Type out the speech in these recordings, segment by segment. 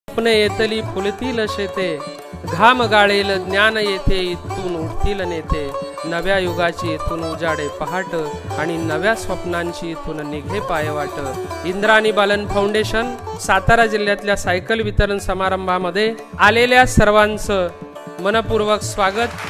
स्वप्ने येतली फुलतील शेते, घाम गाळेल ज्ञान येथे, इथून उठतील नेते. नव्या युगाची इथून उजाडे पहाट आणि नव्या स्वप्नांची इथून निघे पायवाट. इंद्राणी बालन फाउंडेशन सातारा जिल्ह्यातल्या सायकल वितरण समारंभामध्ये आलेल्या सर्वांचं मनपूर्वक स्वागत.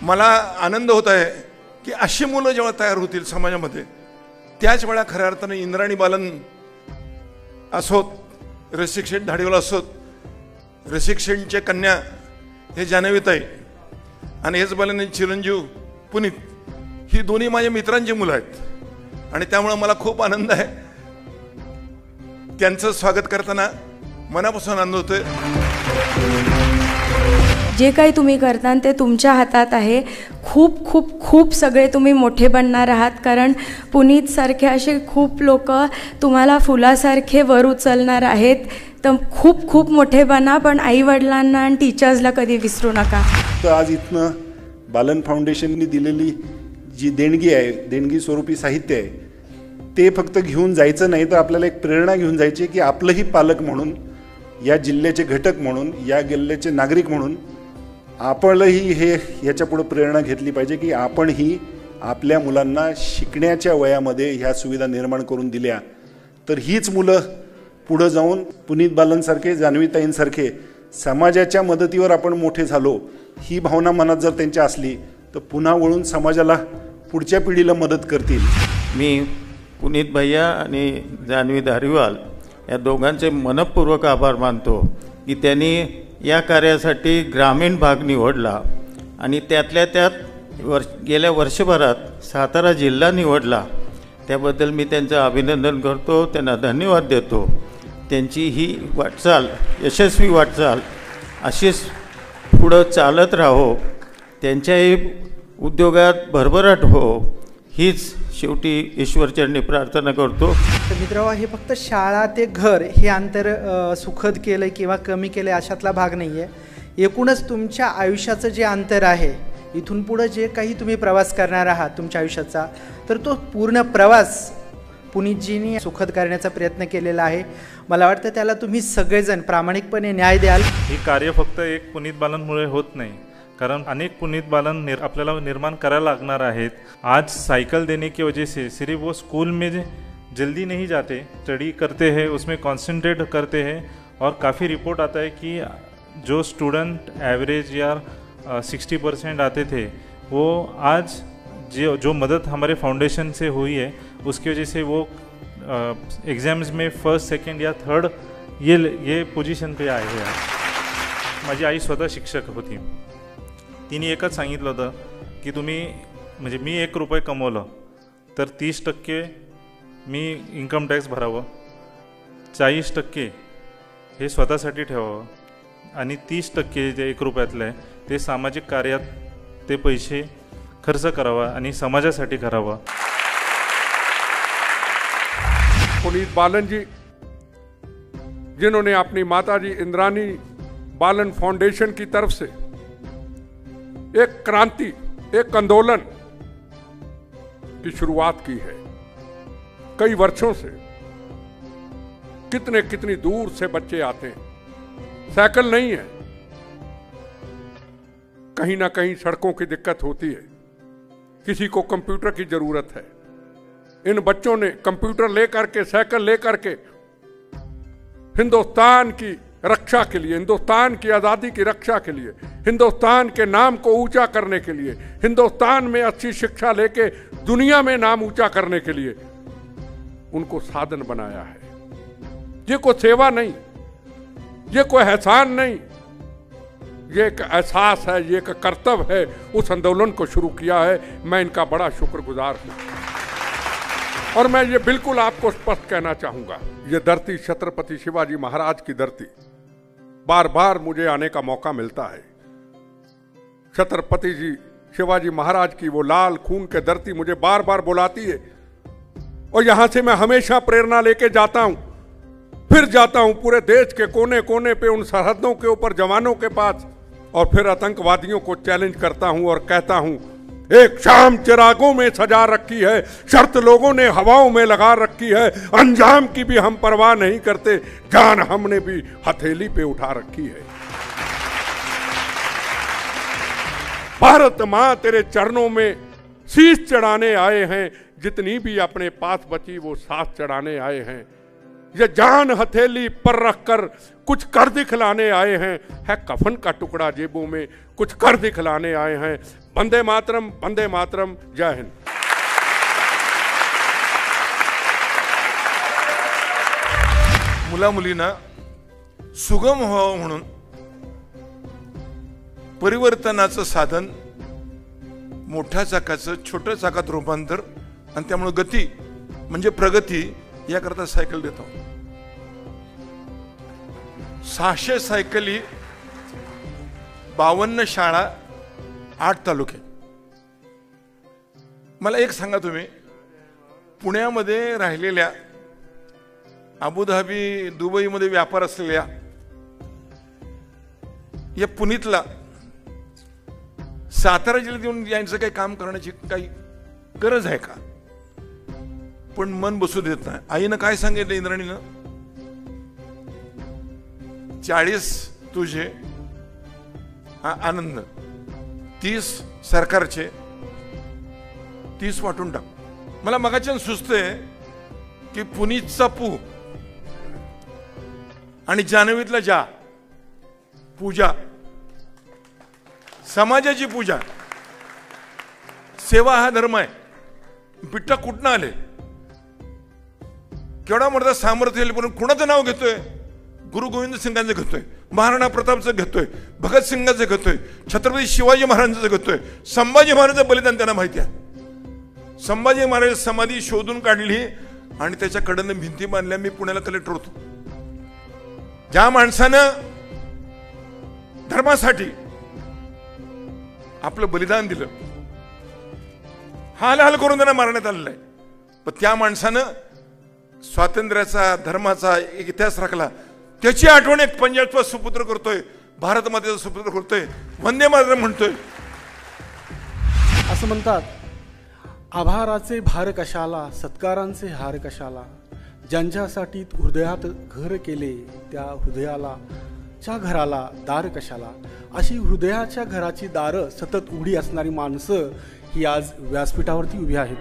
मला आनंद होत आहे की अशी मुलं जेव्हा तयार होतील समाजामध्ये, त्याच वेळा खऱ्या अर्थाने इंद्राणी बालन असोत, रसिक शेठ धाडीवाला असोत, रसिक शेठचे कन्या हे जान्हवीताई आणि हेच बालन चिरंजीव पुनीत, ही दोन्ही माझ्या मित्रांची मुलं आहेत आणि त्यामुळे मला खूप आनंद आहे. त्यांचं स्वागत करताना मनापासून आनंद होतोय. जे काही तुम्ही करता ते तुमच्या हातात आहे. खूप खूप खूप सगळे तुम्ही मोठे बनणार आहात, कारण पुनीत सारखे असे खूप लोक तुम्हाला फुलासारखे वर उचलणार आहेत. तर खूप खूप मोठे बना, पण आईवडिलांना आणि टीचर्सला कधी विसरू नका. तर आज इथनं बालन फाउंडेशननी दिलेली जी देणगी आहे, देणगी स्वरूपी साहित्य आहे, ते फक्त घेऊन जायचं नाही, तर आपल्याला एक प्रेरणा घेऊन जायची की आपलंही पालक म्हणून, या जिल्ह्याचे घटक म्हणून, या जिल्ह्याचे नागरिक म्हणून आपणही याच्या पुढे प्रेरणा घेतली पाहिजे की आपणही आपल्या मुलांना शिकण्याच्या वयामध्ये ह्या सुविधा निर्माण करून दिल्या तर हीच मुलं पुढे जाऊन पुनीत बालनसारखे, जान्हवीताईंसारखे समाजाच्या मदतीवर आपण मोठे झालो, ही भावना मनात जर त्यांच्या असली तर पुन्हा वळून समाजाला, पुढच्या पिढीला मदत करतील. मी पुनीत भैया आणि जान्हवी धारीवाल या दोघांचे मनपूर्वक आभार मानतो की त्यांनी या कार्यासाठी ग्रामीण भाग निवडला आणि त्यातल्या त्यात गेल्या वर्षभरात सातारा जिल्हा निवडला. त्याबद्दल मी त्यांचं अभिनंदन करतो, त्यांना धन्यवाद देतो. त्यांची ही वाटचाल, यशस्वी वाटचाल अशीच पुढं चालत राहो, त्यांच्याही उद्योगात भरभराट हो, हीच शेवटी ईश्वरचरणी प्रार्थना करतो. तर मित्रांनो, हे फक्त शाळा ते घर हे अंतर सुखद केलं किंवा कमी केलं अशातला भाग नाही आहे. एकूणच तुमच्या आयुष्याचं जे अंतर आहे, इथून पुढं जे काही तुम्ही प्रवास करणार आहात तुमच्या आयुष्याचा, तर तो पूर्ण प्रवास पुनीतजींनी सुखद करण्याचा प्रयत्न केलेला आहे. मला वाटतं त्याला तुम्ही सगळेजण प्रामाणिकपणे न्याय द्याल. ही कार्य फक्त एक पुनीत बालनमुळे होत नाही, कारण अनेक पुनीत बालन आपल्याला निर्माण करायला लागणार आहेत. आज साइकिल देने की वजह से सिर्फ वो स्कूल में जल्दी नहीं जाते, स्टडी करते हैं, उसमें कॉन्सेंट्रेट करते हैं और काफ़ी रिपोर्ट आता है कि जो स्टूडेंट एवरेज या 60% आते थे, वो आज जो मदद हमारे फाउंडेशन से हुई है उसकी वजह से वो एग्ज़ाम्स में फर्स्ट सेकंड या थर्ड ये पोजीशन पे आए हैं. माझी आई स्वतः शिक्षक होती. तिने एकच सांगितलं होतं की तुम्ही म्हणजे मी 1 रुपये कमवलं तर 30% मी इन्कम टॅक्स भरावं, 40% हे स्वतःसाठी ठेवावं आणि 30% जे 1 रुपयातलं आहे ते सामाजिक कार्यात ते पैसे खर्च करावा आणि समाजासाठी करावा. पुनीत बालन जी, जिन्होंने अपनी माताजी इंद्राणी बालन फाउंडेशन की तरफ से एक क्रांति, एक आंदोलन की शुरुआत की है. कई वर्षों से कितनी दूर से बच्चे आते हैं, साइकिल नहीं है, कहीं ना कहीं सड़कों की दिक्कत होती है, किसी को कंप्यूटर की जरूरत है. इन बच्चों ने कंप्यूटर लेकर के, साइकिल लेकर के हिंदुस्तान की रक्षा के लिए, हिंदुस्तान की आज़ादी की रक्षा के लिए, हिंदुस्तान के नाम को ऊंचा करने के लिए, हिंदुस्तान में अच्छी शिक्षा लेके दुनिया में नाम ऊंचा करने के लिए उनको साधन बनाया है. ये कोई सेवा नहीं, ये कोई एहसान नहीं, ये एक एहसास है, ये एक कर्तव्य है. उस आंदोलन को शुरू किया है. मैं इनका बड़ा शुक्रगुजार हूँ. और मैं ये बिल्कुल आपको स्पष्ट कहना चाहूँगा, ये धरती छत्रपति शिवाजी महाराज की धरती, बार बार मुझे आने का मौका मिलता है. छत्रपति जी शिवाजी महाराज की वो लाल खून के धरती मुझे बार बार बुलाती है और यहाँ से मैं हमेशा प्रेरणा लेके जाता हूँ, फिर जाता हूँ पूरे देश के कोने कोने पे उन सरहदों के ऊपर जवानों के पास, और फिर आतंकवादियों को चैलेंज करता हूँ और कहता हूँ, एक शाम चिरागों में सजा रखी है, शर्त लोगों ने हवाओं में लगा रखी है, अंजाम की भी हम परवाह नहीं करते, जान हमने भी हथेली पे उठा रखी है. भारत मां तेरे चरणों में शीश चढ़ाने आए हैं, जितनी भी अपने पास बची वो सांस चढ़ाने आए हैं. ये जान हथेली पर रखकर कुछ कर दिखलाने आए हैं, है कफन का टुकड़ा जेबों में, कुछ कर दिखलाने आए हैं. वंदे मातरम, वंदे मातरम, जय हिंद. मुला मुलींना सुगम व्हावं म्हणून परिवर्तनाचं साधन मोठ्या चाकाचं छोट्या चाकात रूपांतर आणि त्यामुळे गती म्हणजे प्रगती याकरता सायकल देतो. 600 सायकली, 52 शाळा, 8 तालुके. मला एक सांगा, तुम्ही पुण्यामध्ये राहिलेल्या, अबुधाबी दुबईमध्ये व्यापार असलेल्या या पुनीतला सातारा जिल्ह्यात येऊन यांचं काही काम करण्याची काही गरज आहे का? पण मन बसू देत नाही. आईनं काय सांगितलं इंद्राणीनं, 40 तुझे आनंद, 30 सरकारचे, 30 वाटून टाक. मला मगाच्यान सुचतंय की पुनीतचा पू आणि जान्हवीतला जा, पूजा, समाजाची पूजा, सेवा हा धर्म आहे. पिट्टा कुठनं आले, केवढा मोठा सामर्थ्य, पण कुणाचं नाव घेतोय? गुरु गोविंद सिंगांचं घेतोय. महाराणा प्रतापचं घेतोय, भगतसिंगाचं घेतोय, छत्रपती शिवाजी महाराजांचं घेतोय, संभाजी महाराजांचं बलिदान त्यांना माहिती आहे. संभाजी महाराज समाधी शोधून काढली आणि त्याच्या कडेनं भिंती बांधल्या. मी पुण्याला कलेक्टर होतो. ज्या माणसानं धर्मासाठी आपलं बलिदान दिलं, हाल हाल करून त्यांना मारण्यात आलेलं आहे, पण त्या माणसानं स्वातंत्र्याचा, धर्माचा एक इतिहास राखला. त्याची आठवण एक पंजाबचा सुपुत्र करतोय, भारत मातेचा सुपुत्र करतोय, वंदे मातरम म्हणतोय. असं म्हणतात, आभाराचे भार कशाला, सत्कारांचे हार कशाला, ज्यांच्यासाठी हृदयात घर केले त्या हृदयाला च्या घराला दार कशाला. अशी हृदयाच्या घराची दारं सतत उघडी असणारी माणसं ही आज व्यासपीठावरती उभी आहेत.